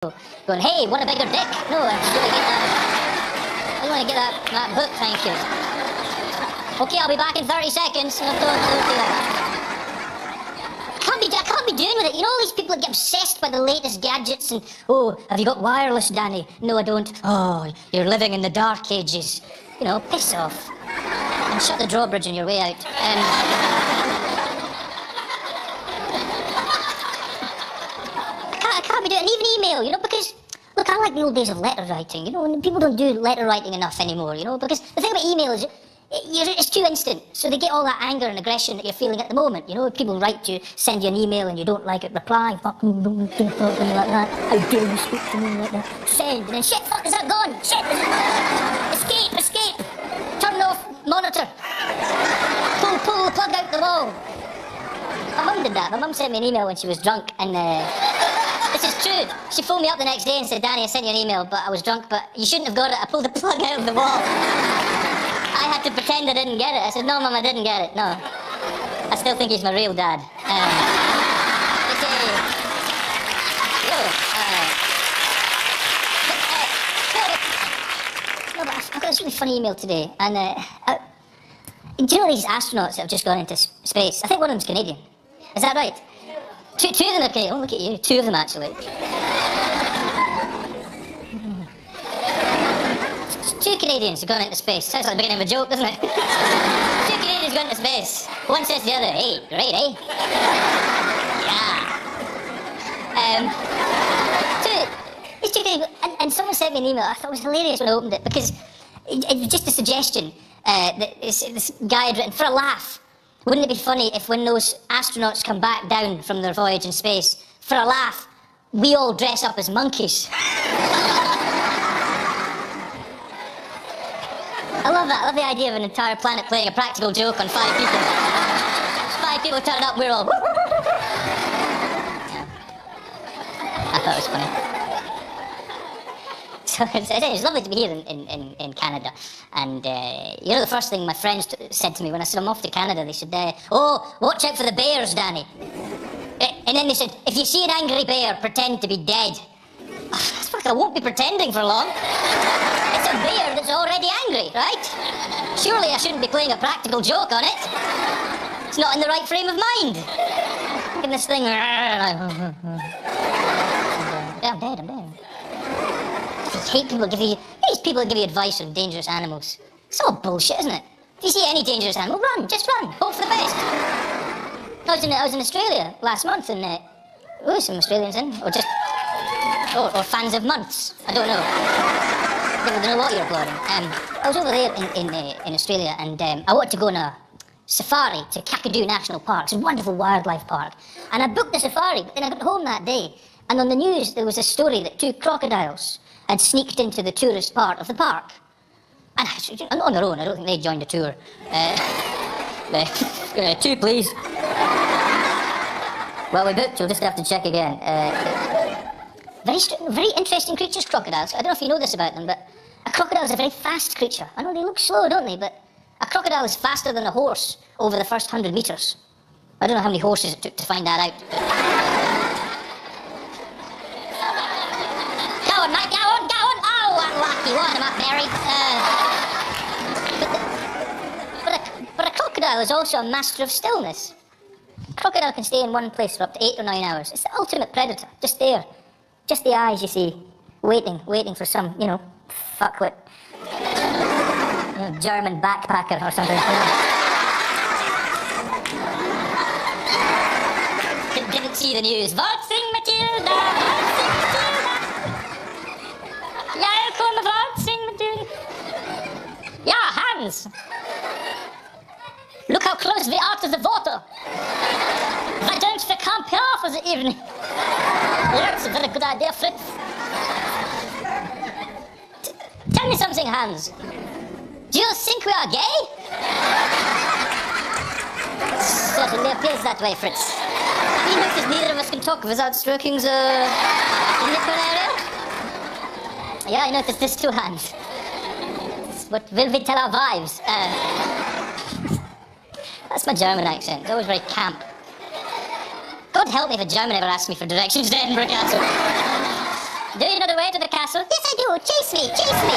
going, hey, want a bigger dick? No, I just want to get that. I want to get that hook, thank you. Okay, I'll be back in 30 seconds. No, don't do that. I can't be doing with it. You know all these people that get obsessed by the latest gadgets and, oh, have you got wireless, Danny? No, I don't. Oh, you're living in the dark ages. You know, piss off. And shut the drawbridge on your way out. I can't be doing it. And even email, you know, because, look, I like the old days of letter writing, you know, and people don't do letter writing enough anymore, you know, because the thing about email is, it's too instant, so they get all that anger and aggression that you're feeling at the moment. You know, if people write you, send you an email and you don't like it, reply, fucking don't talk to me like that, how dare you speak to me like that, send, and then shit, fuck, is that gone? Shit, escape, turn off monitor, pull the plug out the wall. My mum did that. My mum sent me an email when she was drunk, and this is true. She phoned me up the next day and said, Danny, I sent you an email, but I was drunk, but you shouldn't have got it, I pulled the plug out of the wall. I had to pretend I didn't get it. I said, no, Mum, I didn't get it. No. I still think he's my real dad. No, but I've got this really funny email today. And do you know these astronauts that have just gone into space? I think one of them's Canadian. Is that right? Two of them are Canadian. Oh, look at you. Two of them, actually. Two Canadians have gone into space. Sounds like the beginning of a joke, doesn't it? Two Canadians gone into space. One says to the other, hey, great, eh? Yeah. These two Canadians, and someone sent me an email. I thought it was hilarious when I opened it, because it was just a suggestion that this guy had written, for a laugh. Wouldn't it be funny if when those astronauts come back down from their voyage in space, for a laugh, we all dress up as monkeys? I love that. I love the idea of an entire planet playing a practical joke on 5 people. 5 people turn up, we're all... Yeah. I thought it was funny. So it's lovely to be here in Canada. And, you know, the first thing my friends said to me when I said I'm off to Canada, they said, oh, watch out for the bears, Danny. And then they said, if you see an angry bear, pretend to be dead. I won't be pretending for long. It's a bear that's already angry, right? Surely I shouldn't be playing a practical joke on it. It's not in the right frame of mind. Look at this thing. Yeah, I'm dead. I hate people these people that give you advice on dangerous animals. It's all bullshit, isn't it? If you see any dangerous animal, run. Just run. Hope for the best. I was in Australia last month, and some Australians in, or fans of months. I don't know. I don't know what you're applauding. I was over there in Australia, and I wanted to go on a safari to Kakadu National Park. It's a wonderful wildlife park. And I booked the safari, but then I got home that day, and on the news there was a story that 2 crocodiles had sneaked into the tourist part of the park. And on their own, I don't think they joined the tour. 2, please. Well, we booked, you'll just have to check again. Very interesting creatures, crocodiles. I don't know if you know this about them, but a crocodile is a very fast creature. I know they look slow, don't they? But a crocodile is faster than a horse over the first 100 metres. I don't know how many horses it took to find that out. Go on, mate, go on! Oh, unlucky one, am I buried? But a crocodile is also a master of stillness. A crocodile can stay in one place for up to 8 or 9 hours. It's the ultimate predator, just there. Just the eyes, you see, waiting for some, fuckwit, German backpacker or something. Didn't see the news. Waltzing Matilda, waltzing Matilda. Ja, kom waltzing Matilda. Yeah, Hans. Look how close we are to the water. Why don't we camp here for the evening? That's a very good idea, Fritz. Tell me something, Hans. Do you think we are gay? It certainly appears that way, Fritz. You notice neither of us can talk without stroking the nipple area? Yeah, I noticed this too, Hans. What will we tell our wives? That's my German accent. It's always very camp. God help me if a German ever asks me for directions to Edinburgh Castle. the castle? Yes, I do. Chase me, chase me.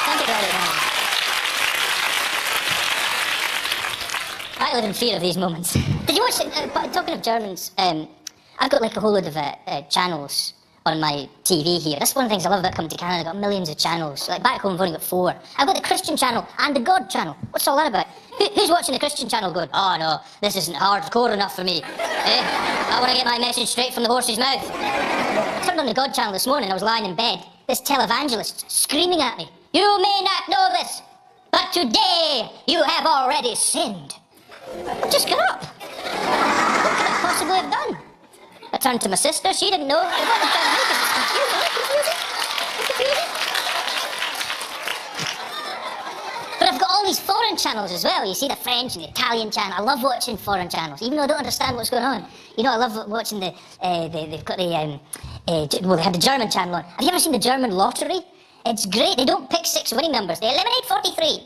Think about it, man. I live in fear of these moments. Did you watch it? Talking of Germans, I've got like a whole load of channels on my TV here. That's one of the things I love about coming to Canada. I've got millions of channels. Like back home, I've only got 4. I've got the Christian channel and the God channel. What's all that about? Who's watching the Christian channel going, oh no, this isn't hardcore enough for me. I want to get my message straight from the horse's mouth. I turned on the God channel this morning. I was lying in bed. This televangelist screaming at me. You may not know this, but today you have already sinned. I just got up. What could I possibly have done? I turned to my sister, she didn't know. I got to tell me because it's confusing. But I've got all these foreign channels as well. You see the French and the Italian channel. I love watching foreign channels, even though I don't understand what's going on. You know, I love watching they've got they have the German channel on. Have you ever seen the German lottery? It's great. They don't pick 6 winning numbers. They eliminate 43.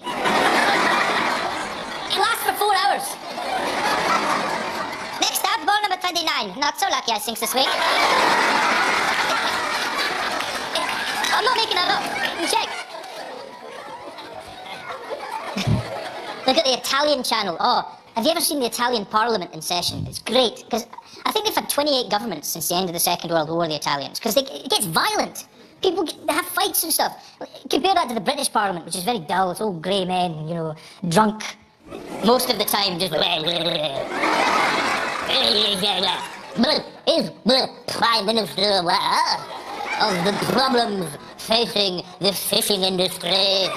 It lasts for 4 hours. Next up, ball number 29. Not so lucky, I think, this week. I'm not making that up. You check. Look at the Italian channel. Oh, have you ever seen the Italian Parliament in session? It's great, because I think they've had 28 governments since the end of the Second World War, the Italians, because it gets violent. People they have fights and stuff. Compare that to the British Parliament, which is very dull. It's all grey men, you know, drunk. Most of the time, just... Is the Prime Minister aware of the problems facing the fishing industry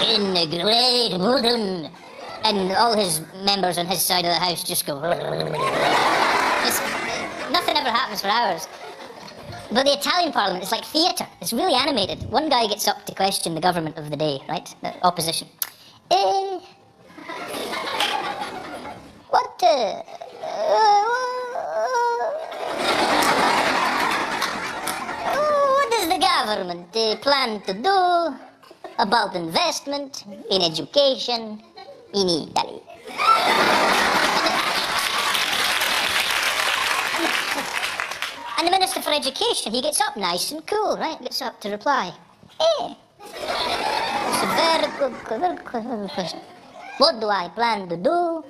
in Great Britain? And all his members on his side of the house just go... Nothing ever happens for hours. But the Italian Parliament is like theatre. It's really animated. One guy gets up to question the government of the day, right? The opposition. What does the government plan to do about investment in education in Italy? And the Minister for Education, he gets up nice and cool, right? Gets up to reply. It's a very good question. What do I plan to do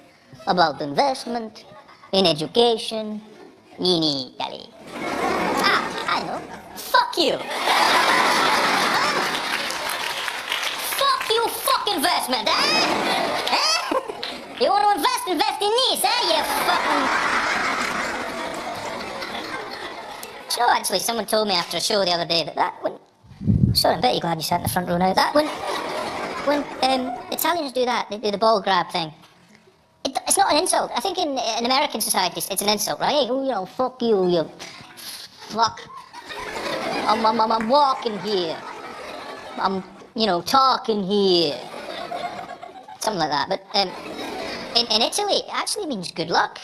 about investment in education in Italy? I know. Fuck you. Fuck you, fuck investment, eh? You want to invest in this, eh? You fucking... So actually, someone told me after a show the other day that when... Sorry, I'm very glad you sat in the front row now. That when Italians do that, they do the ball grab thing. It's not an insult. I think in American society, it's an insult, right? Hey, you know, fuck you, you fuck. I'm walking here. I'm, you know, talking here. Something like that. But in Italy, it actually means good luck.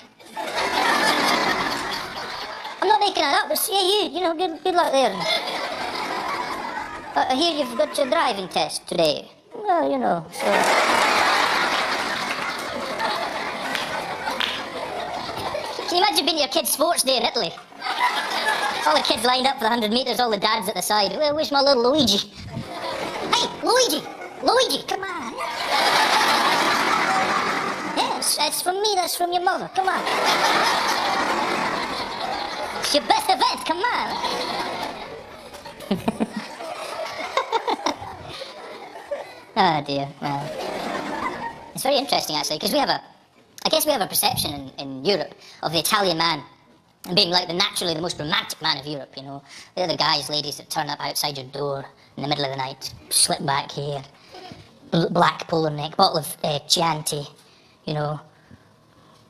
I'm not making it up, but yeah, you know, good luck there. I hear you've got your driving test today. Well, you know, so... Can you imagine being at your kid's sports day in Italy? All the kids lined up for the 100 metres, all the dads at the side. Well, where's my little Luigi? Hey, Luigi, come on. Yes, that's from me, that's from your mother, come on. It's your best event, come on. Oh dear, well. It's very interesting actually, because I guess we have a perception in Europe of the Italian man and being like naturally the most romantic man of Europe, you know. They're the guys, ladies that turn up outside your door in the middle of the night, slip back here, black polo neck, bottle of Chianti, you know.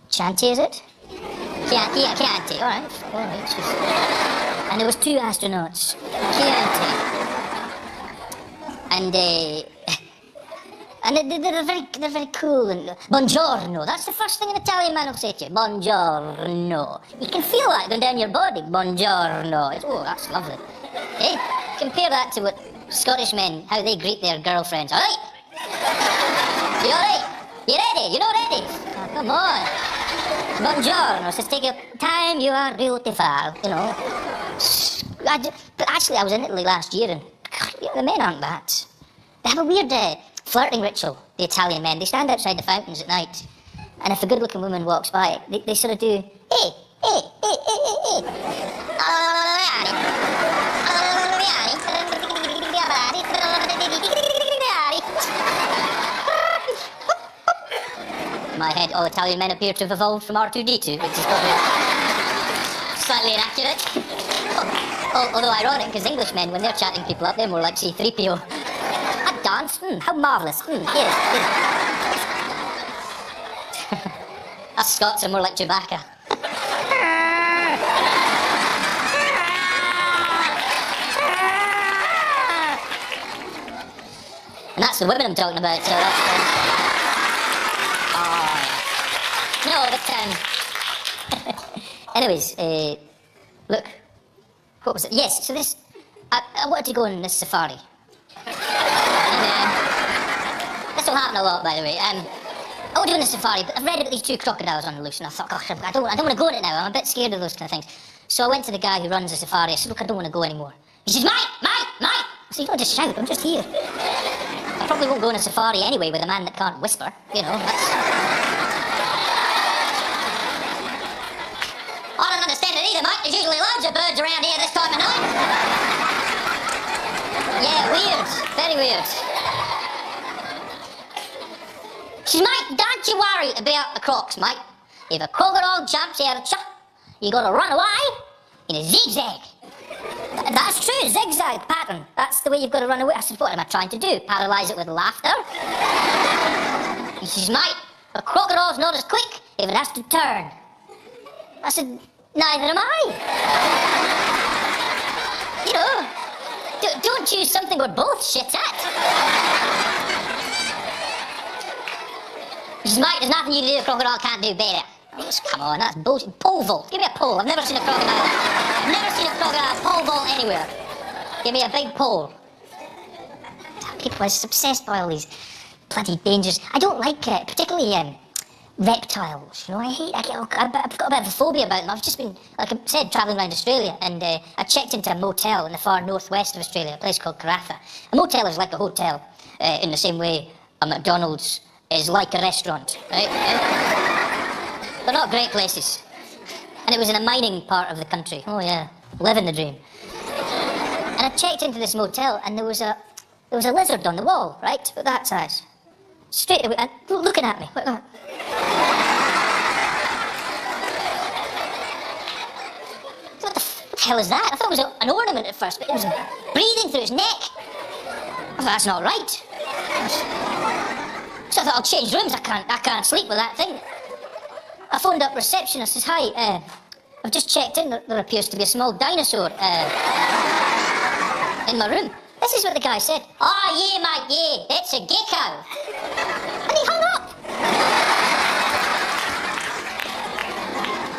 Chianti, is it? Yeah, Chianti, alright. And there was 2 astronauts. Chianti. And they're very cool and buongiorno. That's the first thing an Italian man will say to you. Buongiorno. You can feel that going down your body. Buongiorno. Oh, that's lovely. Hey, compare that to what Scottish men, how they greet their girlfriends. All right? You all right? You ready? You not ready? Oh, come on. Buongiorno, says take your time, you are beautiful, you know. But actually, I was in Italy last year, and God, the men aren't that. They have a weird flirting ritual, the Italian men. They stand outside the fountains at night, and if a good-looking woman walks by, they sort of do, hey, hey, hey, hey, hey, In my head, all Italian men appear to have evolved from R2-D2, which is probably slightly inaccurate. Although ironic, because English men, when they're chatting people up, they're more like C-3PO. A dance? How marvellous. Yes. Us Scots are more like Chewbacca. And that's the women I'm talking about, so that's... No, but, anyways, look, what was it? Yes, so this, I wanted to go on this safari. And, this will happen a lot, by the way. I want to go on the safari, but I've read about these two crocodiles on the loose, and I thought, gosh, I don't want to go on it now. I'm a bit scared of those kind of things. So I went to the guy who runs the safari. I said, look, I don't want to go anymore. He says, Mike! I said, you don't just shout, I'm just here. I probably won't go on a safari anyway with a man that can't whisper, you know, I don't understand it either, mate. There's usually loads of birds around here this time of night. Yeah, weird. Very weird. She says, mate, don't you worry about the crocs, mate. If a crocodile jumps out at you, you gotta run away in a zigzag. That's true, zigzag pattern. That's the way you've got to run away. I said, what am I trying to do? Paralyse it with laughter? He says, mate, a crocodile's not as quick if it has to turn. I said, neither am I. You know, don't choose something we're both shit at. He says, mate, there's nothing you can do a crocodile can't do better. Come on, that's bullshit. Pole vault. Give me a pole. I've never seen a crocodile. I've never seen a crocodile pole vault anywhere. Give me a big pole. People are obsessed by all these bloody dangers. I don't like particularly reptiles. You know, I've got a bit of a phobia about them. I've just been, like I said, travelling around Australia, and I checked into a motel in the far northwest of Australia, a place called Karratha. A motel is like a hotel, in the same way a McDonald's is like a restaurant, right? They're not great places. And it was in a mining part of the country. Oh yeah, living the dream. And I checked into this motel, and there was a lizard on the wall, right, about that size. Straight away, and looking at me. What the hell is that? I thought it was an ornament at first, but it was breathing through its neck. I thought, that's not right. So I thought, I'll change rooms. I can't sleep with that thing. I phoned up reception. I says, hi, I've just checked in. There appears to be a small dinosaur in my room. This is what the guy said. Oh, yeah, mate, yeah, it's a gecko. And he hung up.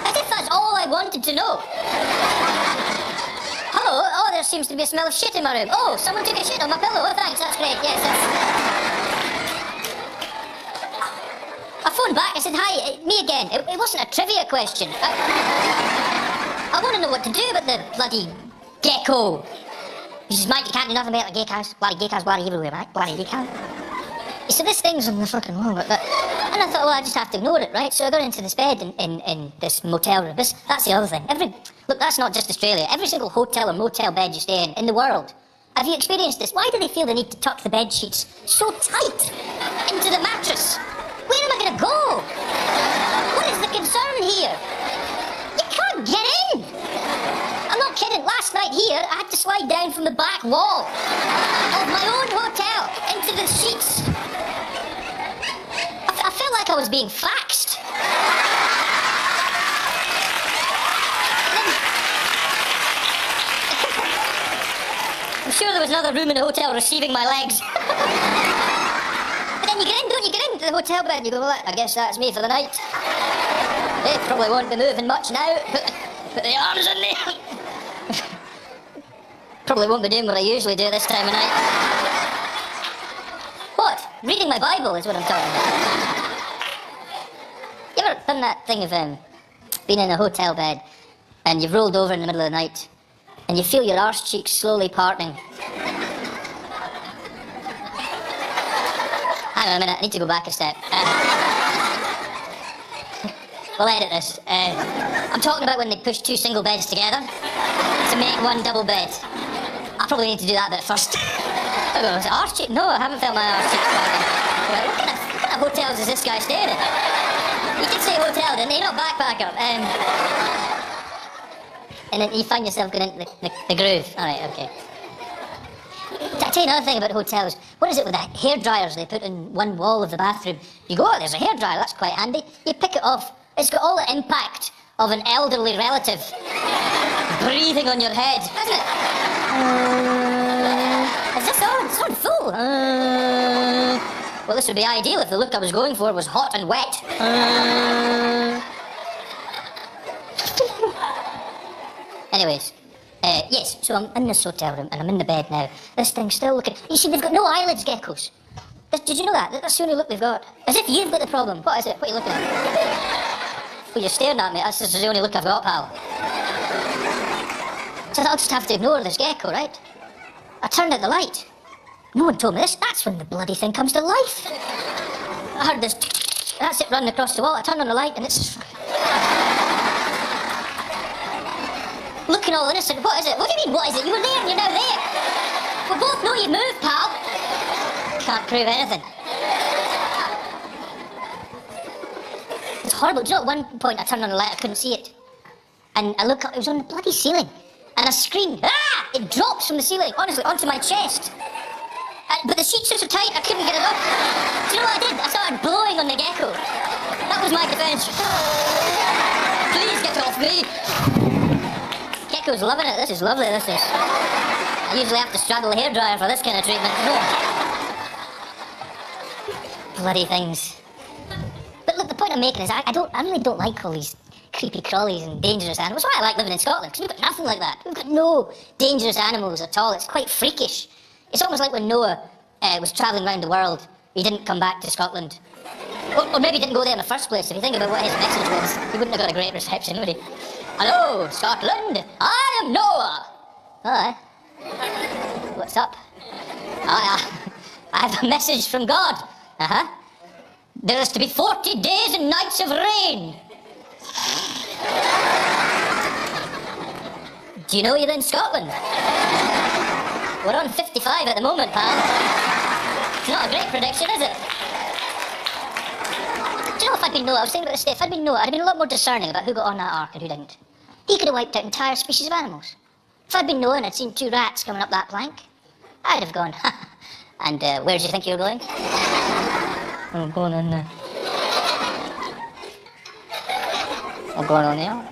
As if that's all I wanted to know. Hello, oh, there seems to be a smell of shit in my room. Oh, someone took a shit on my pillow. Oh, thanks, that's great, yes, I phoned back, I said, hi, me again. It wasn't a trivia question. I want to know what to do about the bloody gecko. He says, mate, you can't do nothing about the geckos. Bloody geckos, bloody everywhere, mate. Bloody gecko. He said, this thing's on the fucking wall. And I thought, well, I just have to ignore it, right? So I got into this bed in this motel room. That's the other thing. Look, that's not just Australia. Every single hotel or motel bed you stay in the world. Have you experienced this? Why do they feel the need to tuck the bed sheets so tight into the mattress? Where am I going to go? What is the concern here? You can't get in. I'm not kidding. Last night here, I had to slide down from the back wall of my own hotel into the sheets. I felt like I was being faxed. I'm sure there was another room in the hotel receiving my legs. But then you get in, don't you? Get into the hotel bed and you go, well, I guess that's me for the night. They probably won't be moving much now. Put the arms in there. Probably won't be doing what I usually do this time of night. What? Reading my Bible is what I'm talking about. done that thing of being in a hotel bed and you've rolled over in the middle of the night and you feel your arse cheeks slowly parting? Hang on a minute, I need to go back a step. We'll edit this. I'm talking about when they push two single beds together to make one double bed. I probably need to do that bit first. I go, is it arse cheek? No, I haven't felt my arse cheeks parting. Right, what kind of hotels is this guy staying in? He did say hotel, didn't he? Not backpacker. And then you find yourself going into the groove. Alright, okay. I'll tell you another thing about hotels. What is it with the hair dryers they put in one wall of the bathroom? You go, oh, there's a hair dryer, that's quite handy. You pick it off. It's got all the impact of an elderly relative breathing on your head, hasn't it? Is this on? It's on full. Well, this would be ideal if the look I was going for was hot and wet. Anyways, yes, so I'm in this hotel room and I'm in the bed now. This thing's still looking... You see, they've got no eyelids, geckos. Did you know that? That's the only look they've got. As if you've got the problem. What is it? What are you looking at? Well, you're staring at me. That's just the only look I've got, pal. So I'll just have to ignore this gecko, right? I turned out the light. No one told me this. That's when the bloody thing comes to life. I heard this... That's it running across the wall. I turned on the light and it's... Looking all innocent. What is it? What do you mean, what is it? You were there and you're now there. We both know you moved, pal. Can't prove anything. It's horrible. Do you know, at one point I turned on the light, I couldn't see it. And I look up, it was on the bloody ceiling. And I screamed, ah! It drops from the ceiling, honestly, onto my chest. But the sheets are so tight, I couldn't get it up. Do you know what I did? I started blowing on the gecko. That was my defense. Please get off me. Gecko's loving it. This is lovely, this is. I usually have to straddle a hairdryer for this kind of treatment. No. Bloody things. But look, the point I'm making is I really don't like all these creepy crawlies and dangerous animals. That's why I like living in Scotland, because we've got nothing like that. We've got no dangerous animals at all. It's quite freakish. It's almost like when Noah was travelling around the world, he didn't come back to Scotland. Or maybe he didn't go there in the first place. If you think about what his message was, he wouldn't have got a great reception, would he? Hello, Scotland. I am Noah. Hi. What's up? I have a message from God. Uh-huh. There is to be 40 days and nights of rain. Do you know you're in Scotland? We're on 55 at the moment, pal. It's not a great prediction, is it? Do you know, if I'd been Noah, I was thinking about this today, if I'd been Noah, I'd have been a lot more discerning about who got on that ark and who didn't. He could have wiped out entire species of animals. If I'd been Noah and I'd seen two rats coming up that plank, I'd have gone, ha. And where do you think you're going? I'm going in there. I'm going on there.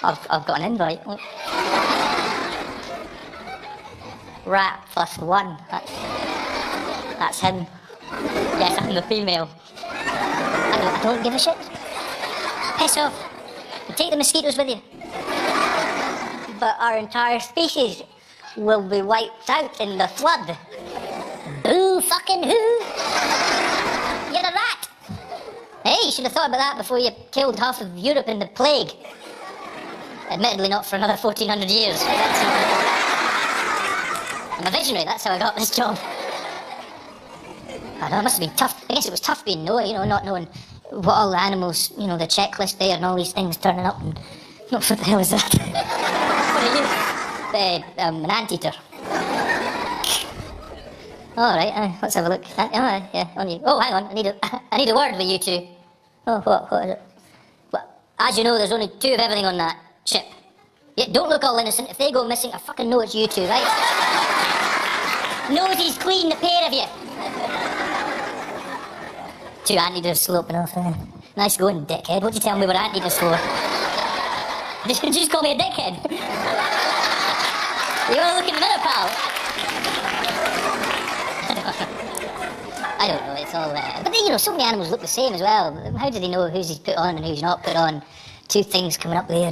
I've got an invite. Rat +1. That's him. Yes, I'm the female. I don't give a shit. Piss off. And take the mosquitoes with you. But our entire species will be wiped out in the flood. Boo fucking who? You're a rat. Hey, you should have thought about that before you killed half of Europe in the plague. Admittedly not for another 1400 years. I'm a visionary, that's how I got this job. I know, it must have been tough. I guess it was tough being Noah, not knowing what all the animals, the checklist there and all these things turning up and... What the hell is that? What are you? An anteater. Alright, let's have a look. Yeah, on you. Oh, hang on, I need a word with you two. Oh, what is it? Well, as you know, there's only two of everything on that ship. Yeah, don't look all innocent. If they go missing, I fucking know it's you two, right? Nosy's clean, the pair of you. Two anteaters sloping off there. Nice going, dickhead. What'd you tell me we were anteaters for? Did you just call me a dickhead? You wanna look in the mirror, pal? I don't know, it's all there. But then, so many animals look the same as well. How do they know who's he's put on and who's not put on? Two things coming up there,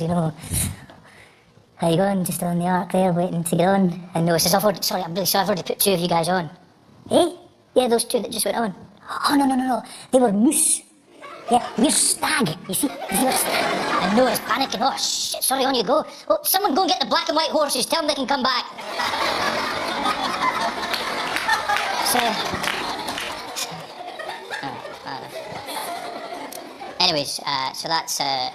How you going? Just on the ark there, waiting to get on. And no, it says, sorry, I'm really sorry, I've already put two of you guys on. Eh? Yeah, those two that just went on. Oh, no, no, no, no. They were moose. Yeah, we're stag, you see? We're stag. And Noah's panicking. Oh, shit, sorry, on you go. Oh, someone go and get the black and white horses. Tell them they can come back. So... Anyways, so that's that.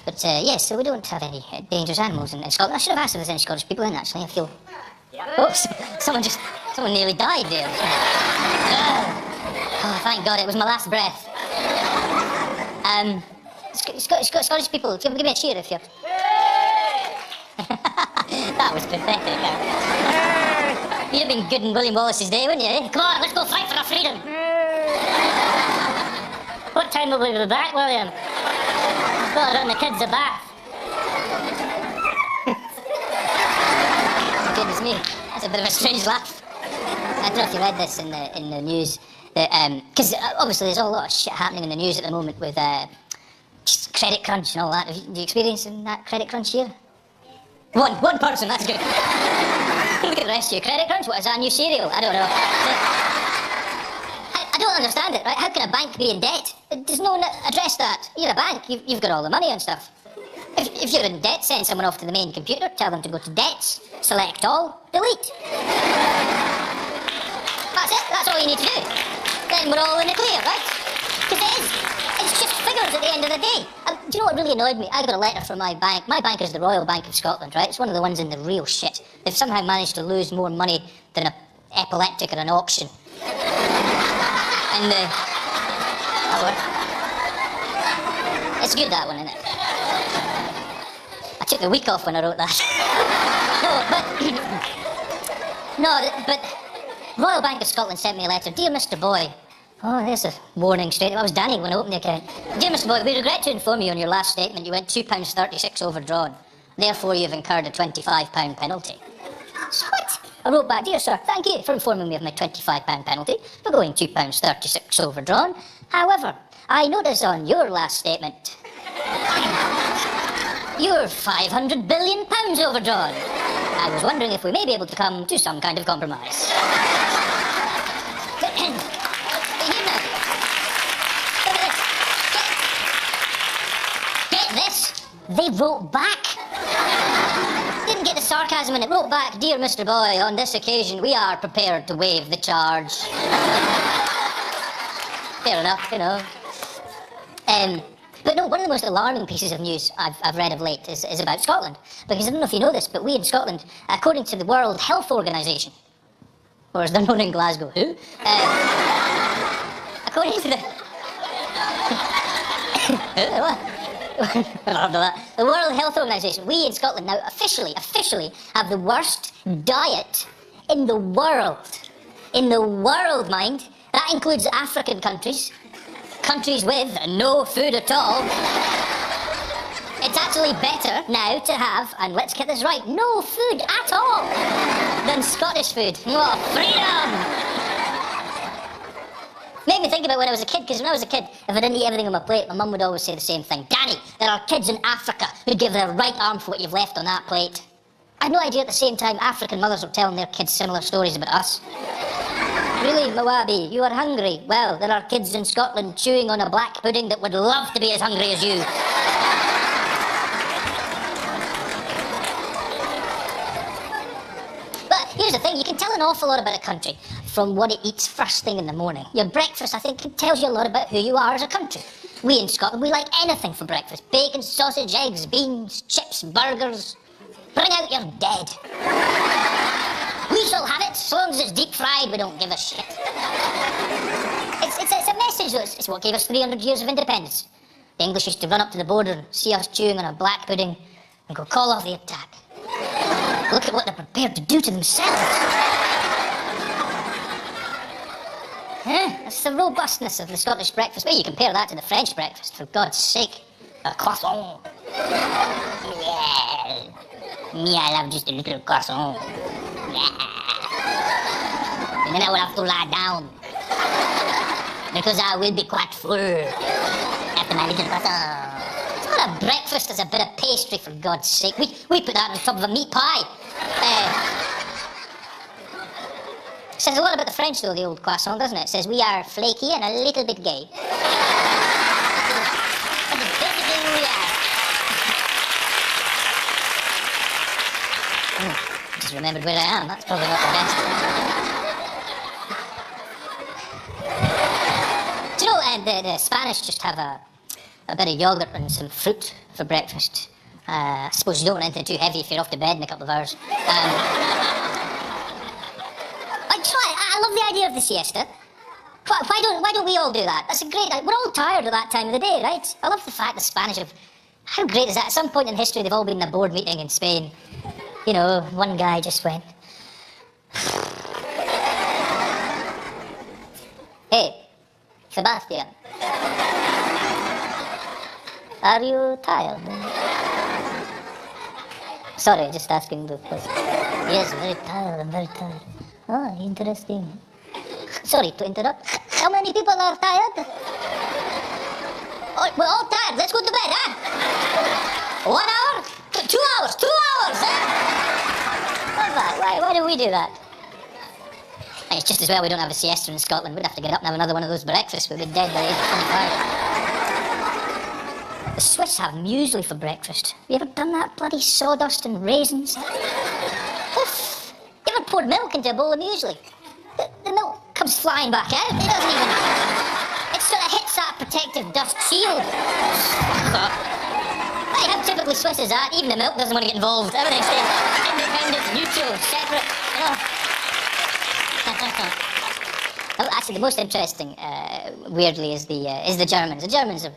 But yes, so we don't have any dangerous animals in Scotland. I should have asked if there's any Scottish people in, actually. I feel... Oh, someone nearly died there. Oh, thank God, it was my last breath. Scottish people, give me a cheer if you... That was pathetic. You'd have been good in William Wallace's day, wouldn't you? Eh? Come on, let's go fight for our freedom. What time will we be back, William? Well, and the kids are back. Goodness me, that's a bit of a strange laugh. I don't know if you read this in the news, because obviously there's a lot of shit happening in the news at the moment with just credit crunch and all that. Have you experienced that credit crunch here? One person, that's good. Look at the rest of you. Credit crunch? What is that, a new cereal? I don't know. I don't understand it, right? How can a bank be in debt? Does no one address that? You're a bank, you've got all the money and stuff. If you're in debt, send someone off to the main computer, tell them to go to debts, select all, delete. That's it, that's all you need to do. Then we're all in the clear, right? Because it's just figures at the end of the day. Do you know what really annoyed me? I got a letter from my bank. My bank is the Royal Bank of Scotland, right? It's one of the ones in the real shit. They've somehow managed to lose more money than an epileptic at an auction. And it's good, that one, isn't it? I took a week off when I wrote that. but Royal Bank of Scotland sent me a letter. Dear Mr. Boy. Oh, there's a warning straight. That was Danny when I opened the account. Dear Mr. Boy, we regret to inform you on your last statement you went £2.36 overdrawn. Therefore, you've incurred a £25 penalty. So what? I wrote back, dear sir, thank you for informing me of my £25 penalty for going £2.36 overdrawn. However, I notice on your last statement, you're £500 billion overdrawn. I was wondering if we may be able to come to some kind of compromise. Get this, they wrote back. Didn't get the sarcasm in it. Wrote back, dear Mr. Boy, on this occasion we are prepared to waive the charge. Fair enough, you know. But no, one of the most alarming pieces of news I've read of late is about Scotland. Because I don't know if you know this, but we in Scotland, according to the World Health Organisation, or as they're known in Glasgow, who? According to the... The World Health Organisation, we in Scotland now officially have the worst diet in the world. In the world, mind. That includes African countries. Countries with no food at all. It's actually better now to have, and let's get this right, no food at all than Scottish food. Oh, freedom! Made me think about when I was a kid, because when I was a kid, if I didn't eat everything on my plate, my mum would always say the same thing. Danny, there are kids in Africa who give their right arm for what you've left on that plate. I had no idea at the same time African mothers were telling their kids similar stories about us. Really, Mawabi, you are hungry? Well, there are kids in Scotland chewing on a black pudding that would love to be as hungry as you. But here's the thing, you can tell an awful lot about a country from what it eats first thing in the morning. Your breakfast, I think, tells you a lot about who you are as a country. We in Scotland, we like anything for breakfast. Bacon, sausage, eggs, beans, chips, burgers. Bring out your dead. We shall have it, so long as it's deep fried, we don't give a shit. It's a message, though. It's what gave us 300 years of independence. The English used to run up to the border and see us chewing on a black pudding and go, call off the attack. Look at what they're prepared to do to themselves. That's the robustness of the Scottish breakfast. Well, you compare that to the French breakfast, for God's sake. A croissant. Yeah. Me, I love just a little croissant. Yeah. And then I will have to lie down. Because I will be quite full after my little croissant. It's not a breakfast, it's a bit of pastry, for God's sake. We put that on top of a meat pie. Says a lot about the French, though, the old croissant, doesn't it? It says we are flaky and a little bit gay. That is basically who we are. Just remembered where I am. That's probably not the best. Do you know, the Spanish just have a bit of yogurt and some fruit for breakfast. I suppose you don't want anything too heavy if you're off to bed in a couple of hours. I love the idea of the siesta. Why don't we all do that? That's a great. We're all tired at that time of the day, right? I love the fact the Spanish have. How great is that? At some point in history, they've all been in a board meeting in Spain. You know, one guy just went. Hey, Sebastian. Are you tired? Sorry, just asking the question. Yes, very tired. I'm very tired. Oh, interesting. Sorry to interrupt. How many people are tired? Oh, we're all tired. Let's go to bed, huh? 1 hour? 2 hours? 2 hours, huh? Why do we do that? And it's just as well we don't have a siesta in Scotland. We'd have to get up and have another one of those breakfasts. We'd be dead by the age of 25. The Swiss have muesli for breakfast. Have you ever done that? Bloody sawdust and raisins. Oof. You ever poured milk into a bowl of muesli? The milk comes flying back out. It doesn't even... It sort of hits that protective dust shield. Hey, how typically Swiss is that? Even the milk doesn't want to get involved. Everything's independent, neutral, separate, you know. Oh, actually, the most interesting, weirdly, is the Germans. The Germans are,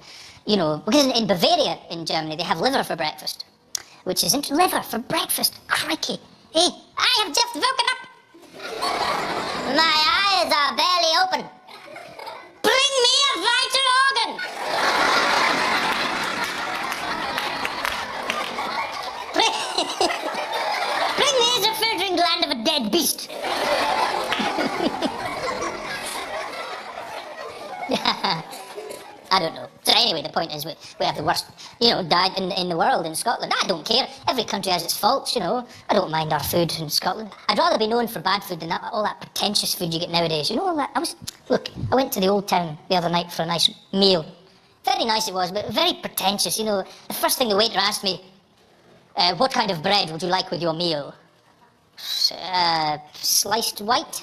you know, because in Bavaria, in Germany, they have liver for breakfast, which is liver for breakfast. Crikey! Hey, I have just woken up. My eyes are barely open. Bring me a vital organ. Bring me the filtering gland of a dead beast. I don't know. So anyway, the point is we have the worst, you know, diet in the world in Scotland. I don't care. Every country has its faults, you know. I don't mind our food in Scotland. I'd rather be known for bad food than all that pretentious food you get nowadays. You know, all that. Look, I went to the Old Town the other night for a nice meal. Very nice it was, but very pretentious. You know, the first thing the waiter asked me, what kind of bread would you like with your meal? Sliced white.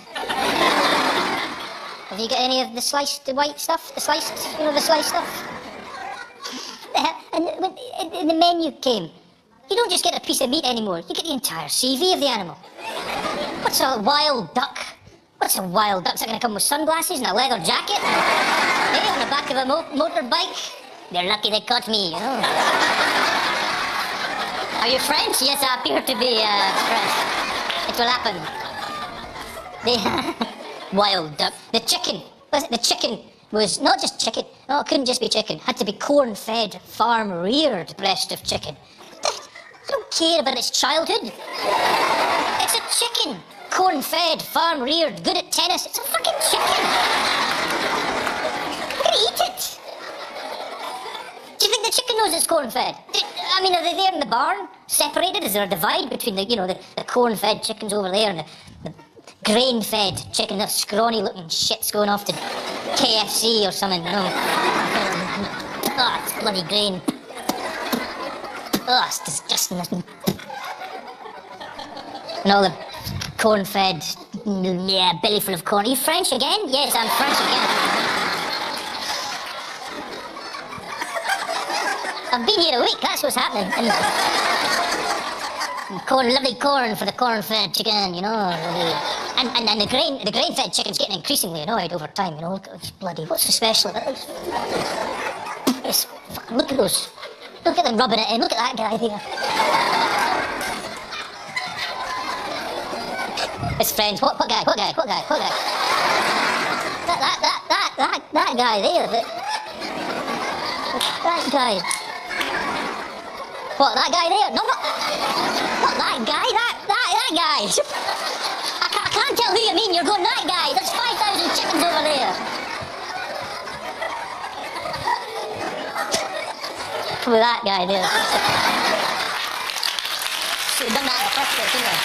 Have you got any of the sliced white stuff? The sliced stuff? And when the menu came, you don't just get a piece of meat anymore. You get the entire CV of the animal. What's a wild duck? What's a wild duck? Is that going to come with sunglasses and a leather jacket? Hey, on the back of a motorbike? They're lucky they caught me, you know. Are you French? Yes, I appear to be French. It will happen. Wild duck. The chicken was not just chicken. No, it couldn't just be chicken. It had to be corn-fed, farm-reared breast of chicken. I don't care about its childhood. It's a chicken. Corn-fed, farm-reared, good at tennis. It's a fucking chicken. I'm gonna eat it. Do you think the chicken knows it's corn-fed? I mean, are they there in the barn, separated? Is there a divide between the corn-fed chickens over there and the grain-fed chicken, the scrawny-looking shits going off to KFC or something, you know? Oh, it's bloody grain. Oh, it's disgusting. And all the corn-fed, yeah, belly full of corn. Are you French again? Yes, I'm French again. I've been here a week, that's what's happening. And lovely corn for the corn-fed chicken, you know. And the grain-fed chicken's getting increasingly annoyed over time, you know. Look at this bloody, what's so special about this? Yes, look at those. Look at them rubbing it in. Look at that guy there. His friends, what guy? That guy there. That guy. What, that guy there? No, what that guy? That guy. I can't tell who you mean. You're going, that guy. There's 5,000 chickens over there. With that guy there. Should have done that in the first place, didn't I?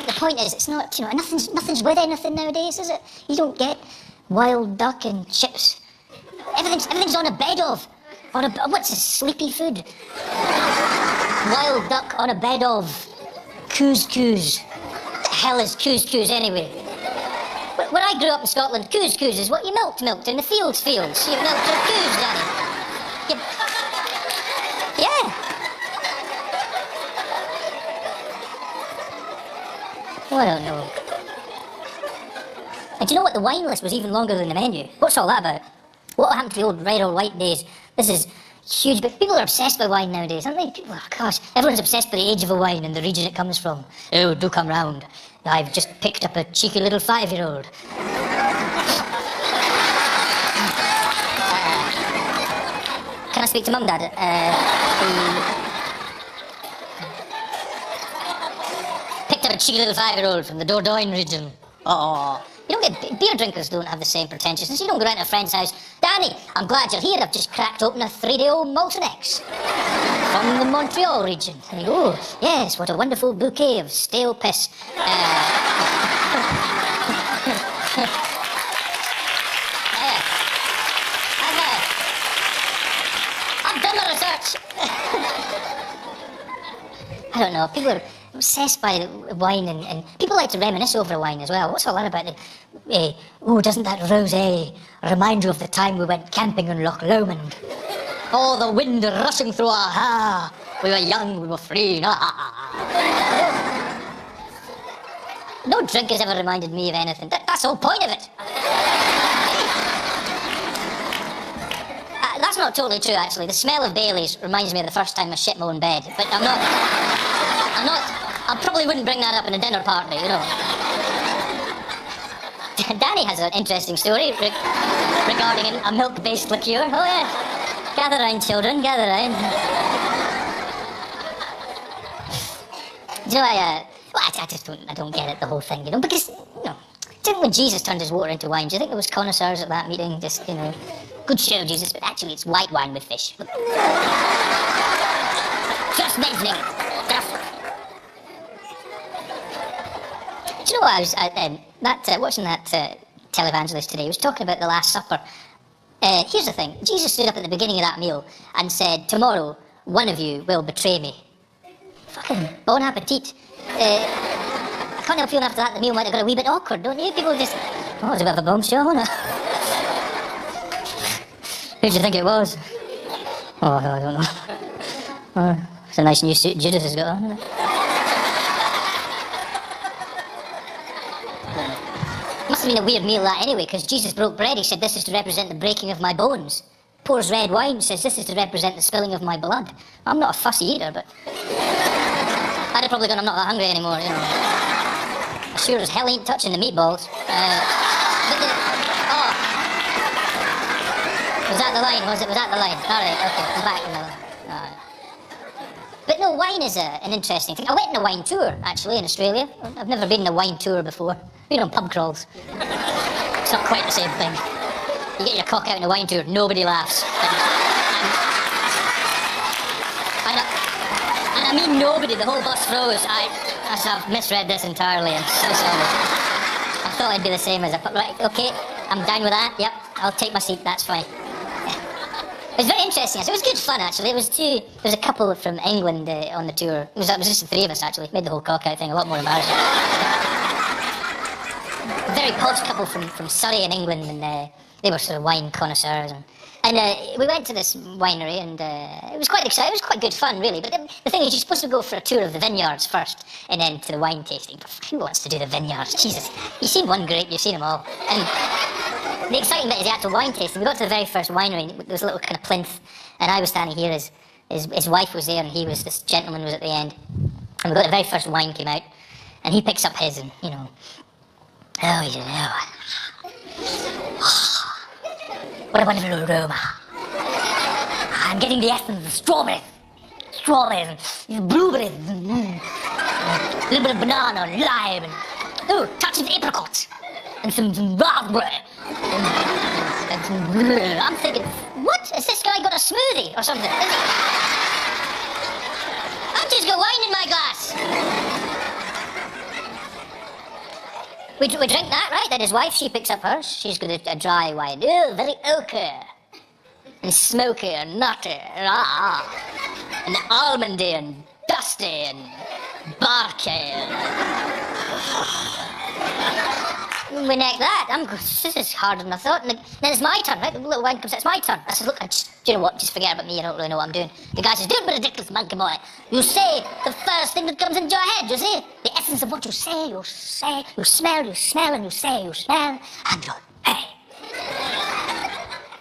The point is, it's not, nothing's with anything nowadays, is it? You don't get wild duck and chips. Everything's on a bed of. What's a sleepy food? Wild duck on a bed of. Couscous. What the hell is couscous anyway? When I grew up in Scotland, couscous is what you milked in the fields. You milked your coos, Danny. Yeah. Oh, I don't know. And do you know what? The wine list was even longer than the menu. What's all that about? What happened to the old red or white days? This is huge, but people are obsessed with wine nowadays, aren't they? People, oh gosh, everyone's obsessed with the age of a wine and the region it comes from. Oh, do come round. I've just picked up a cheeky little 5-year-old. Can I speak to Mum, Dad? Picked up a cheeky little 5-year-old from the Dordogne region. Oh. You don't get beer drinkers don't have the same pretentiousness. You don't go round to a friend's house. Danny, I'm glad you're here. I've just cracked open a 3-day-old Malton-X from the Montreal region. And you go, oh, yes, what a wonderful bouquet of stale piss. I've done the research. I don't know. People are obsessed by wine and people like to reminisce over wine as well. What's all that about? Doesn't that rosé remind you of the time we went camping in Loch Lomond? Oh, the wind rushing through our hair. We were young, we were free. No drink has ever reminded me of anything. That's the whole point of it. That's not totally true, actually. The smell of Baileys reminds me of the first time I shit my own bed. But I probably wouldn't bring that up in a dinner party, you know. Danny has an interesting story regarding a milk-based liqueur. Oh, yeah. Gather round, children, gather round. Do you know, I don't get it, the whole thing, you know, because, do you think when Jesus turned his water into wine, do you think there was connoisseurs at that meeting, just, good show, Jesus, but actually it's white wine with fish. Just mentioning it. Do you know what I was watching that televangelist today? He was talking about the Last Supper. Here's the thing. Jesus stood up at the beginning of that meal and said, tomorrow, one of you will betray me. Fucking bon appetit. I can't help feeling after that the meal might have got a wee bit awkward, don't you? People just, it's a bit of a bombshell, isn't it? Who do you think it was? Oh, I don't know. It's a nice new suit Judas has got on, isn't it? Must have been a weird meal that anyway, because Jesus broke bread. He said, this is to represent the breaking of my bones. Pours red wine, says, this is to represent the spilling of my blood. I'm not a fussy eater, but I'd have probably gone, I'm not that hungry anymore, you know. I sure as hell ain't touching the meatballs. Was that the line? Was that the line? Alright, okay, I'm back now. Alright. But no, wine is an interesting thing. I went on a wine tour, actually, in Australia. I've never been on a wine tour before. Been on pub crawls. It's not quite the same thing. You get your cock out in a wine tour, nobody laughs. And I mean nobody, the whole bus froze. I've misread this entirely, I'm so sorry. I thought I'd be the same as a pub. Right, okay, I'm down with that, yep, I'll take my seat, that's fine. It was very interesting. It was good fun, actually. There was a couple from England on the tour. It was just the three of us, actually. Made the whole cock-out thing a lot more embarrassing. A very posh couple from Surrey in England, and they were sort of wine connoisseurs. And we went to this winery, and it was quite exciting. It was quite good fun, really. But the thing is, you're supposed to go for a tour of the vineyards first, and then to the wine tasting. But who wants to do the vineyards? Jesus. You've seen one grape, you've seen them all. And the exciting bit is the actual wine tasting. We got to the very first winery, and there was a little kind of plinth, and I was standing here, his wife was there, and this gentleman was at the end. And we got the very first wine came out, and he picks up his, and, what a wonderful aroma. I'm getting the essence of strawberries, and blueberries, and a little bit of banana, and lime, and touch of apricots, and some raspberry. And I'm thinking, what? Has this guy got a smoothie or something? I've just got wine in my glass. we drink that, right? Then his wife, she picks up hers. She's got a dry wine. Oh, very ochre. And smoky and nutty. And almondy and dusty and barky. We neck that. This is harder than I thought. And then it's my turn, right? The little wine comes out, it's my turn. I said, look, do you know what? Just forget about me. I don't really know what I'm doing. The guy says, don't be ridiculous, monkey boy. You say the first thing that comes into your head, you see? The essence of what you say, you say. You smell, and you say, you smell. And you hey.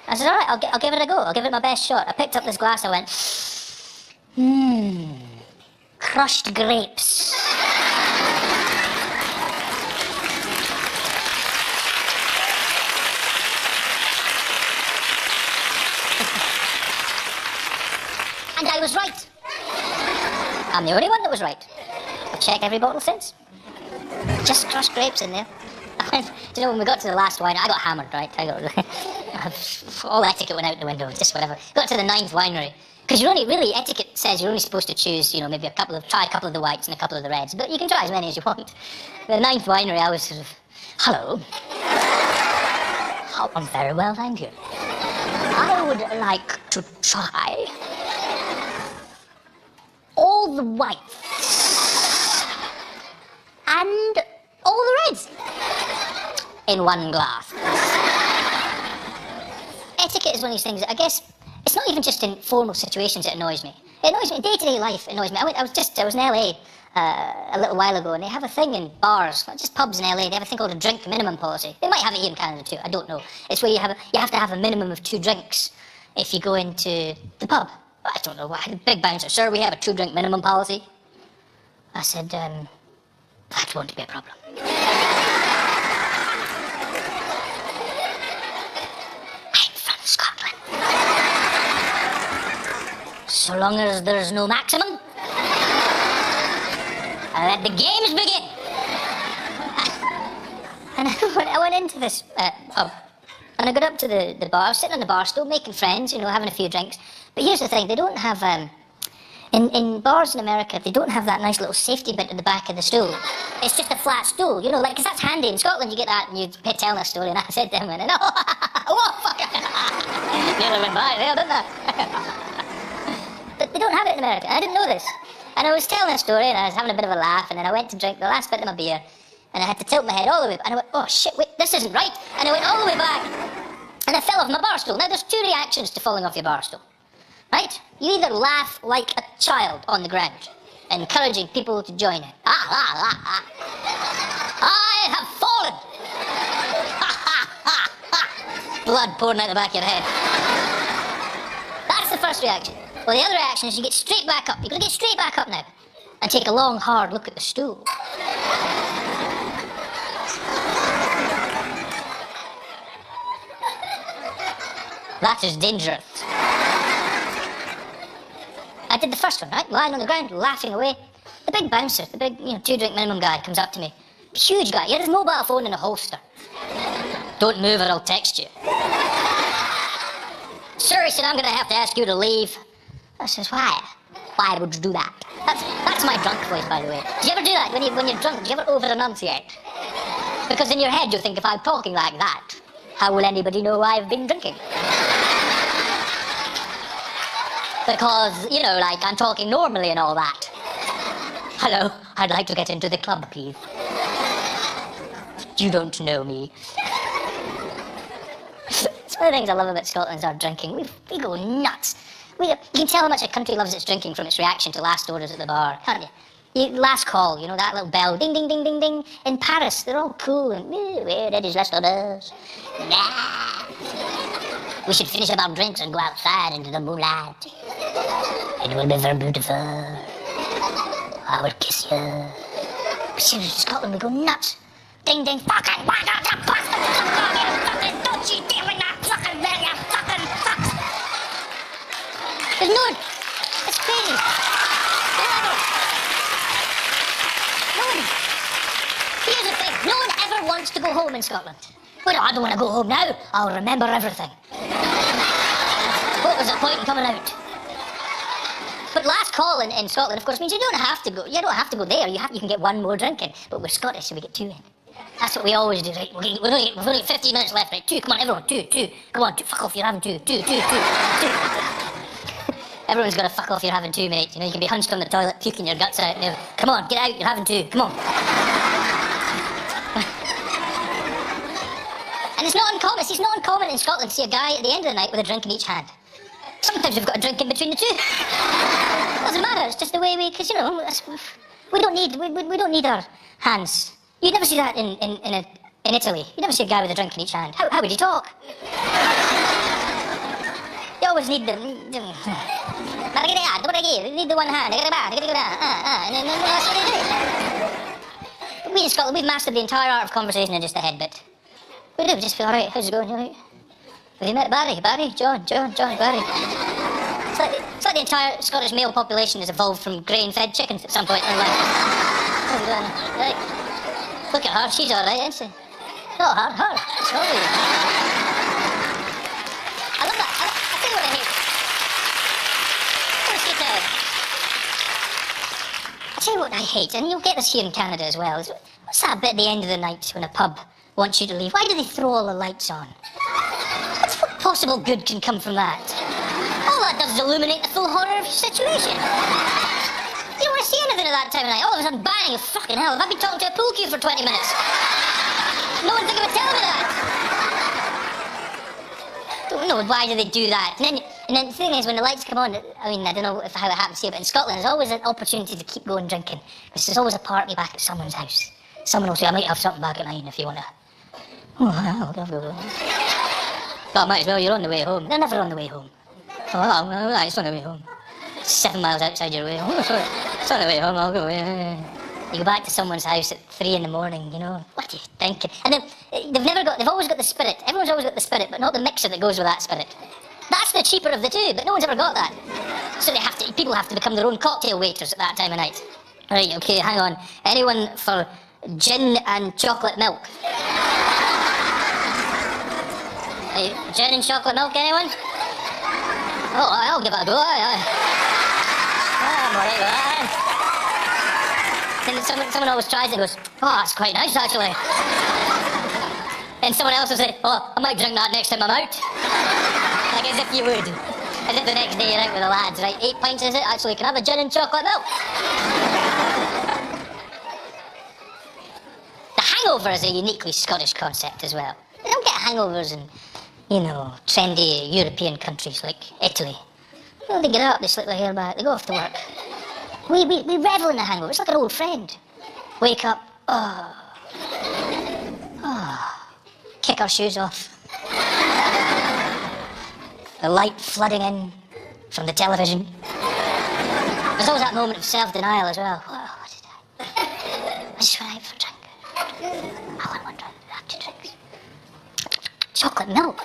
I said, all right, I'll give it a go. I'll give it my best shot. I picked up this glass, I went, crushed grapes. And I was right. I'm the only one that was right. I've checked every bottle since. Just crushed grapes in there. Do you know, when we got to the last wine, I got hammered, right? All etiquette went out the window, just whatever. Got to the 9th winery. Because you're only, really, etiquette says you're only supposed to choose, maybe try a couple of the whites and a couple of the reds. But you can try as many as you want. The 9th winery, I was sort of, hello. Oh, I'm very well, thank you. I would like to try all the whites and all the reds in one glass. Etiquette is one of these things that I guess it's not even just in formal situations that annoys me. It annoys me in day-to-day life. It annoys me. I was in LA a little while ago, and they have a thing in bars, not just pubs in LA. They have a thing called a drink minimum policy. They might have it here in Canada too. I don't know. It's where you have to have a minimum of 2 drinks if you go into the pub. I don't know why. The big bouncer, sir, we have a 2-drink minimum policy. I said, that won't be a problem. I'm from Scotland. So long as there's no maximum, I let the games begin. And I went into this pub, and I got up to the bar. I was sitting on the bar stool, making friends, having a few drinks. But here's the thing, they don't have, in bars in America, they don't have that nice little safety bit at the back of the stool. It's just a flat stool, because that's handy. In Scotland, you get that and you tell a story, and I said to him, oh, fuck it. Nearly went by there, didn't I? But they don't have it in America, I didn't know this. And I was telling a story, and I was having a bit of a laugh, and then I went to drink the last bit of my beer, and I had to tilt my head all the way, and I went, oh shit, wait, this isn't right. And I went all the way back, and I fell off my bar stool. Now, there's 2 reactions to falling off your bar stool. Right? You either laugh like a child on the ground, encouraging people to join in. I have fallen! Blood pouring out the back of your head. That's the first reaction. Well, the other reaction is you get straight back up. You've got to get straight back up now and take a long, hard look at the stool. That is dangerous. I did the first one, right? Lying on the ground, laughing away. The big bouncer, the big, 2-drink minimum guy comes up to me. Huge guy. He had his mobile phone in a holster. Don't move or I'll text you. Sir, he said, I'm going to have to ask you to leave. I says, why? Why would you do that? That's my drunk voice, by the way. Do you ever do that when you're drunk? Do you ever over-enunciate? Because in your head you think, if I'm talking like that, how will anybody know I've been drinking? Because, I'm talking normally and all that. Hello, I'd like to get into the club, please. You don't know me. It's one of the things I love about Scotland is our drinking. We go nuts. You can tell how much a country loves its drinking from its reaction to last orders at the bar, can't you? Last call, that little bell, ding, ding, ding, ding, ding. In Paris, they're all cool and, where it is last orders? Nah. We should finish up our drinks and go outside into the moonlight. It will be very beautiful. I will kiss you. But seriously, in Scotland, we go nuts. Ding, ding, fucking, why not you bastard, fucking, don't you dare ring that fucking bell, you fucking fucks. There's no one. It's crazy. No one. Here's the thing, no one ever wants to go home in Scotland. Well, I don't want to go home now. I'll remember everything. What was the point in coming out? But last call in Scotland, of course, means you don't have to go. You don't have to go there. You can get one more drink in. But we're Scottish, so we get 2 in. That's what we always do, right? We've only 15 minutes left, right? Two, come on, everyone, two. Come on, two, fuck off, you're having two. Everyone's got to fuck off, you're having two, mate. You know, you can be hunched on the toilet, puking your guts out. You know, come on, get out, you're having two, come on. And it's not uncommon in Scotland to see a guy at the end of the night with a drink in each hand. Sometimes we've got a drink in between the two. Doesn't matter, it's just the way because, you know, we don't need our hands. You never see that in Italy. You never see a guy with a drink in each hand. How would he talk? You always need the... You need the one hand. And then that's what they do. We in Scotland, we've mastered the entire art of conversation in just a head bit. We do, we just feel, alright, how's it going? You alright? Have you met Barry? John, Barry. It's like the entire Scottish male population has evolved from grain-fed chickens at some point in their life. How's it going? Right. Look at her, she's alright, isn't she? Not her. What's wrong with you? I love that. I tell you what I hate. I tell you what I hate, and you'll get this here in Canada as well, is what's that bit at the end of the night when a pub wants you to leave? Why do they throw all the lights on? What possible good can come from that? All that does is illuminate the full horror of your situation. You don't want to see anything at that time of night. All of a sudden, bang, fucking hell, have I been talking to a pool cue for 20 minutes? No one think about telling me that. Don't know, why do they do that? And then the thing is, when the lights come on, I mean, I don't know how it happens here, but in Scotland, there's always an opportunity to keep going drinking. Because there's always a party back at someone's house. Someone will say, I might have something back at mine if you want to. Oh, I'll go. But might as well, you're on the way home. They're never on the way home. Oh, it's on the way home. 7 miles outside your way home. It's on the way home, I'll go. You go back to someone's house at 3 in the morning, you know, what are you thinking? And then, they've always got the spirit. Everyone's always got the spirit, but not the mixer that goes with that spirit. That's the cheaper of the two, but no one's ever got that. So people have to become their own cocktail waiters at that time of night. Right, okay, hang on. Anyone for gin and chocolate milk? Gin and chocolate milk, anyone? Oh, I'll give it a go. I'm alright with that. Then someone always tries it and goes, oh, that's quite nice, actually. And someone else will say, oh, I might drink that next time I'm out. Like as if you would. As if the next day you're out with the lads, right? 8 pints is it? Actually, can I have a gin and chocolate milk? The hangover is a uniquely Scottish concept as well. You don't get hangovers in, you know, trendy European countries like Italy. You know, they get up, they slip their hair back, they go off to work. We revel in the hangover. It's like an old friend. Wake up, kick our shoes off. The light flooding in from the television. There's always that moment of self-denial as well. Oh, what did I just went out for a drink. I want one drink, I have 2 drinks. Chocolate milk.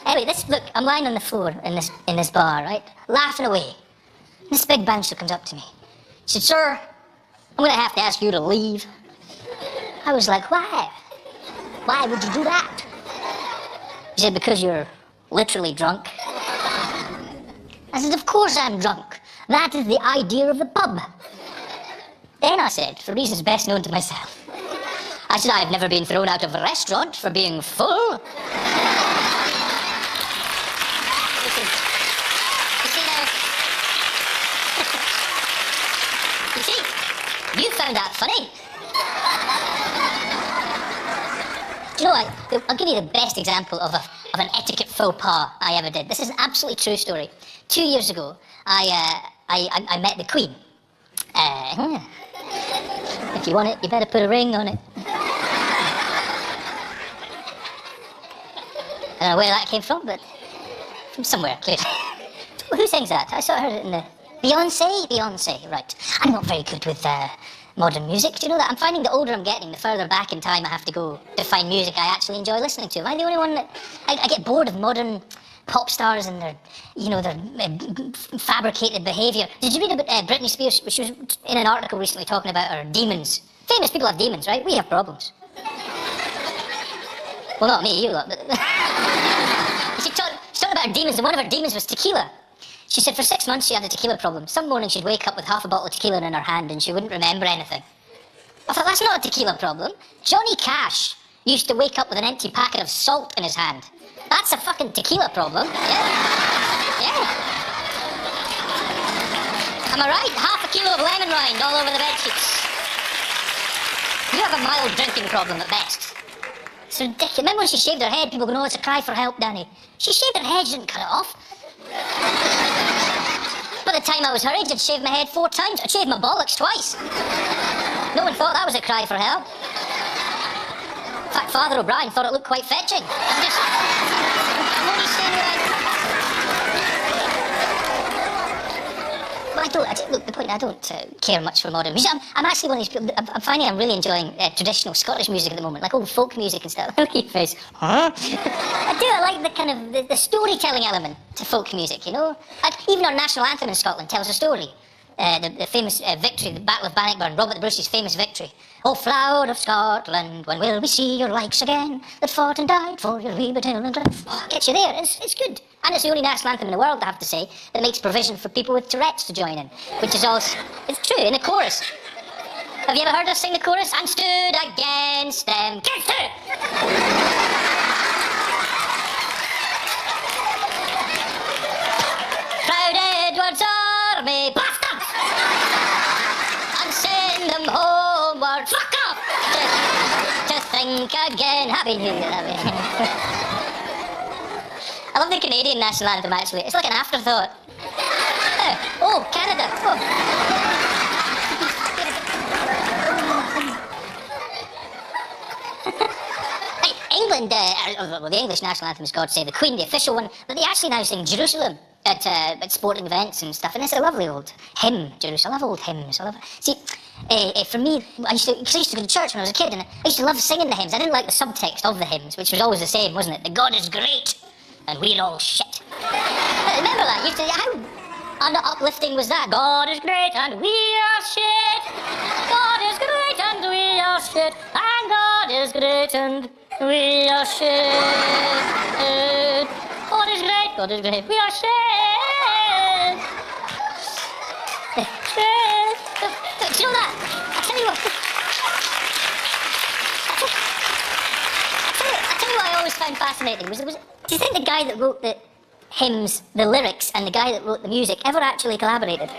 Anyway, look, I'm lying on the floor in this bar, right? Laughing away. This big bouncer comes up to me. He said, sir, I'm gonna have to ask you to leave. I was like, why? Why would you do that? He said, because you're literally drunk. I said, of course I'm drunk. That is the idea of the pub. Then I said, for reasons best known to myself, I said, I've never been thrown out of a restaurant for being full. You see, you found that funny. Do you know what? I'll give you the best example of an etiquette faux pas I ever did. This is an absolutely true story. 2 years ago, I met the Queen. If you want it, you better put a ring on it. I don't know where that came from, but from somewhere, clearly. Who sings that? I sort of heard it in the... Beyonce, right. I'm not very good with modern music, do you know that? I'm finding the older I'm getting, the further back in time I have to go to find music I actually enjoy listening to. Am I the only one that... I get bored of modern pop stars and their fabricated behaviour. Did you read about Britney Spears? She was in an article recently talking about her demons. Famous people have demons, right? We have problems. Well, not me, you lot. She talked about her demons, and one of her demons was tequila. She said for 6 months she had a tequila problem. Some morning she'd wake up with half a bottle of tequila in her hand and she wouldn't remember anything. I thought, that's not a tequila problem. Johnny Cash used to wake up with an empty packet of salt in his hand. That's a fucking tequila problem. Yeah. Am I right? Half a kilo of lemon rind all over the bedsheets. You have a mild drinking problem at best. It's ridiculous. Remember when she shaved her head? People go, "Oh, it's a cry for help, Danny." She shaved her head, she didn't cut it off. By the time I was her age, I'd shaved my head 4 times. I'd shaved my bollocks twice. No one thought that was a cry for help. In fact, Father O'Brien thought it looked quite fetching. I'm only saying look, the point, I don't care much for modern music. I'm actually one of these people, I'm finding I'm really enjoying traditional Scottish music at the moment, like old folk music and stuff. Look at your face. Huh? I like the kind of, the storytelling element to folk music, you know? Even our national anthem in Scotland tells a story. The famous victory, the Battle of Bannockburn, Robert the Bruce's famous victory. "Oh, flower of Scotland, when will we see your likes again, that fought and died for your liberty and life?" Oh, gets you there. It's good. And it's the only national anthem in the world, I have to say, that makes provision for people with Tourette's to join in, which is also, it's true, in the chorus. Have you ever heard us sing the chorus? "And stood against them." Kids too! "Proud Edward's army, blast them! And send them homeward, fuck off! To think again." Happy New Year. I love the Canadian national anthem, actually. It's like an afterthought. Oh, Canada. Oh. England, well, the English national anthem is God Save the Queen, the official one, but they actually now sing Jerusalem at sporting events and stuff, and it's a lovely old hymn, Jerusalem. I love old hymns. See, for me, I used to go to church when I was a kid, and I used to love singing the hymns. I didn't like the subtext of the hymns, which was always the same, wasn't it? The God is great, and we're all shit. Remember that? How uplifting was that? God is great, and we are shit. God is great, and we are shit. And God is great, and we are shit. God is great, we are shit. Shit. Do you know that? I tell you what I always found fascinating was, do you think the guy that wrote the hymns, the lyrics, and the guy that wrote the music ever actually collaborated?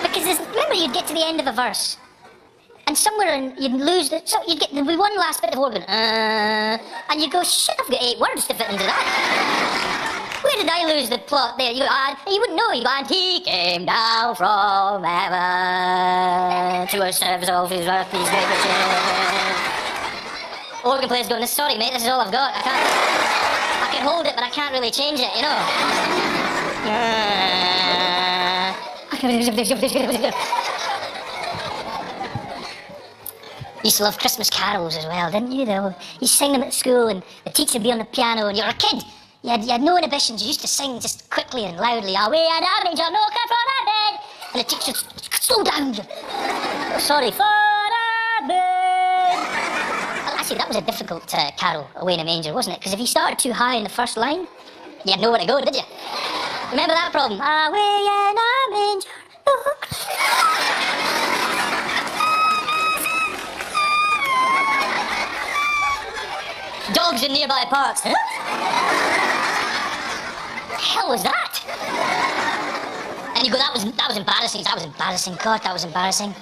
Because remember, you'd get to the end of a verse, and somewhere you'd lose so there'd be one last bit of organ, and you go, shit, I've got 8 words to fit into that. Where did I lose the plot there? You wouldn't know. You go, "And he came down from heaven to a service of his earth, his great riches." Organ player's going, "Sorry, mate, this is all I've got. I can hold it, but I can't really change it, you know." Used to love Christmas carols as well, didn't you? You sing them at school, and the teacher would be on the piano, and you're a kid. You had no inhibitions. You used to sing just quickly and loudly. "Away and a manger, no come from a bed." And the teacher would, "Slow down. Oh, sorry, for a bed." Well, actually, that was a difficult carol, "Away in a Manger," wasn't it? Because if you started too high in the first line, you had nowhere to go, did you? Remember that problem? "Away in a manger, no." Dogs in nearby parks, huh? What the hell was that? And you go, that was embarrassing. That was embarrassing. God, that was embarrassing.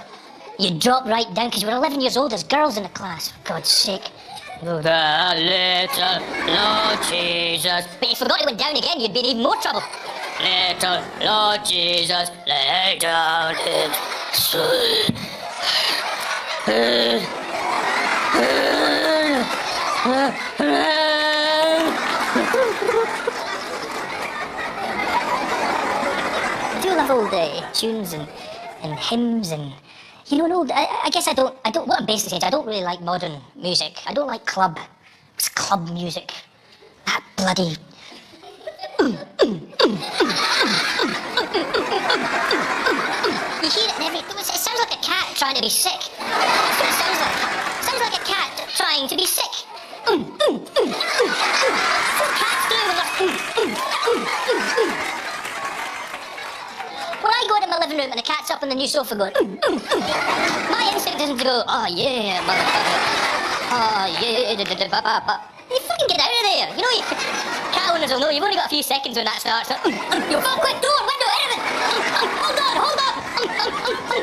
You drop right down because you were 11 years old. There's girls in the class, for God's sake. "Oh, the little Lord Jesus." But you forgot it went down again. You'd be in even more trouble. "Little Lord Jesus, lay down his soul." I do love old tunes and hymns and, you know, I guess I don't, what I'm basically saying is I don't really like modern music. I don't like club music. That bloody... You hear it in every... It sounds like a cat trying to be sick. That's what it sounds like. It sounds like a cat trying to be sick. Cats do when they're... on the new sofa going, my instinct isn't to go, oh yeah, motherfucker. Oh yeah, you fucking get out of there. You know, cat owners will know you've only got a few seconds when that starts. You fuck, quick, door, window, anything. Hold on.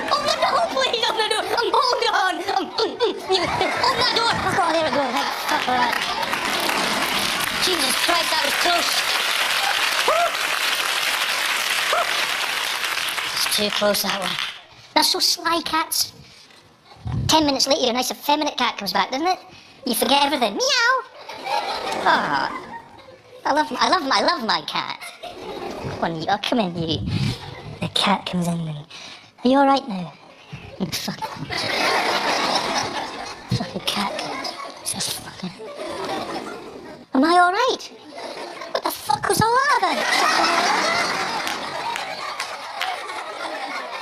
Open the door, please, open the door. Hold on. Open that door. Oh, there we go. Right, fuck, all right. Jesus Christ, that was close. It's too close, that one. They're so sly, cats. 10 minutes later, a nice effeminate cat comes back, doesn't it? You forget everything. Meow. Oh, I love my cat. Come in, you. The cat comes in and, are you all right now? Fucking cat. Just fucking. Am I all right? What the fuck was all that about?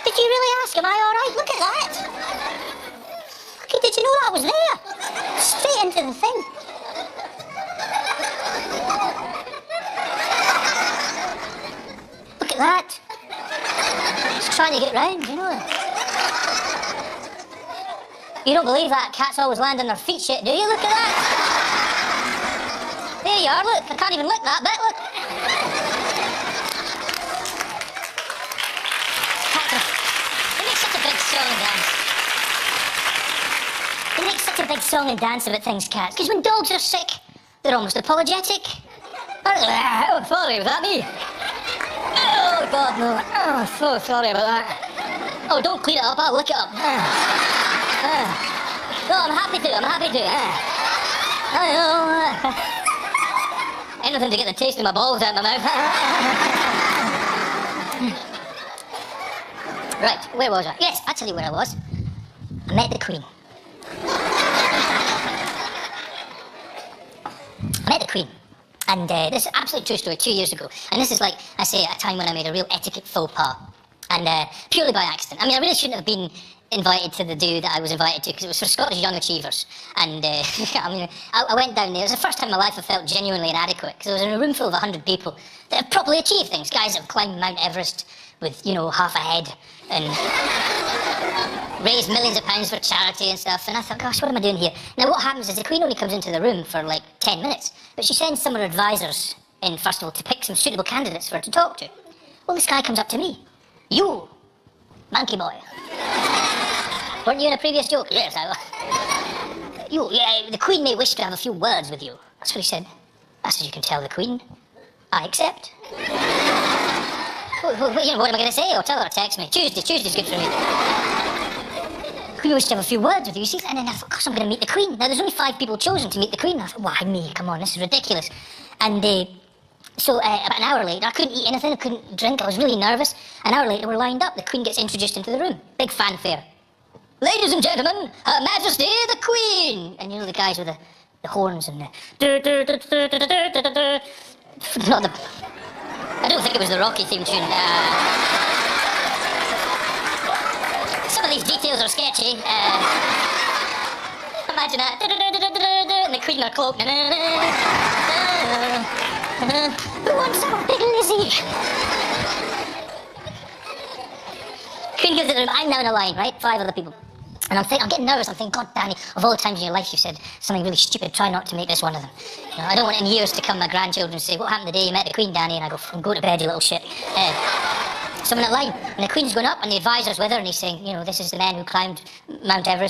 Did you really ask? Am I all right? Look at that. Okay, did you know that was there? Straight into the thing. Look at that. It's trying to get round, you know. You don't believe that cats always land on their feet shit, do you? Look at that. There you are, look. I can't even lick that bit, look. They make such a big song and dance. They make such a big song and dance about things, cats. Because when dogs are sick, they're almost apologetic. Oh, sorry, was that me? Oh, God, no. Oh, so sorry about that. Oh, don't clean it up, I'll lick it up. No, I'm happy to. Anything to get the taste of my balls out of my mouth. Right, where was I? Yes, I'll tell you where I was. I met the Queen. And this is an absolute true story, 2 years ago. And this is, like I say, a time when I made a real etiquette faux pas. And purely by accident. I mean, I really shouldn't have been invited to the do that I was invited to, because it was for Scottish Young Achievers. And I mean, I went down there. It was the first time in my life I felt genuinely inadequate, because I was in a room full of 100 people that have properly achieved things. Guys that have climbed Mount Everest with, you know, half a head, and raised millions of pounds for charity and stuff. And I thought, gosh, what am I doing here? Now, what happens is the Queen only comes into the room for like 10 minutes, but she sends some of her advisors in, first of all, to pick some suitable candidates for her to talk to. Well, this guy comes up to me. You, monkey boy. Weren't you in a previous joke? Yes, I was. You, yeah, the Queen may wish to have a few words with you. That's what he said. I said, you can tell the Queen. I accept. What am I going to say? Or tell her to text me. Tuesday's good for me. The Queen wished to have a few words with you, see? And then I thought, gosh, I'm going to meet the Queen. Now, there's only 5 people chosen to meet the Queen. I thought, why me? Come on, this is ridiculous. And so about an hour later, I couldn't eat anything, I couldn't drink, I was really nervous. An hour later, we're lined up. The Queen gets introduced into the room. Big fanfare. Ladies and gentlemen, Her Majesty the Queen! And you know the guys with the horns and the... Not the... I don't think it was the Rocky theme tune. Some of these details are sketchy. Imagine that. And the Queen in her cloak. Who wants some big Lizzie? Queen gives it to him. I'm now in a line, right? 5 other people. And I'm getting nervous. I'm thinking, God, Danny, of all the times in your life you said something really stupid, try not to make this one of them. You know, I don't want in years to come my grandchildren say, what happened the day you met the Queen, Danny? And I go to bed, you little shit. So I'm in a line, and the Queen's going up, and the advisor's with her, and he's saying, you know, this is the man who climbed Mount Everest.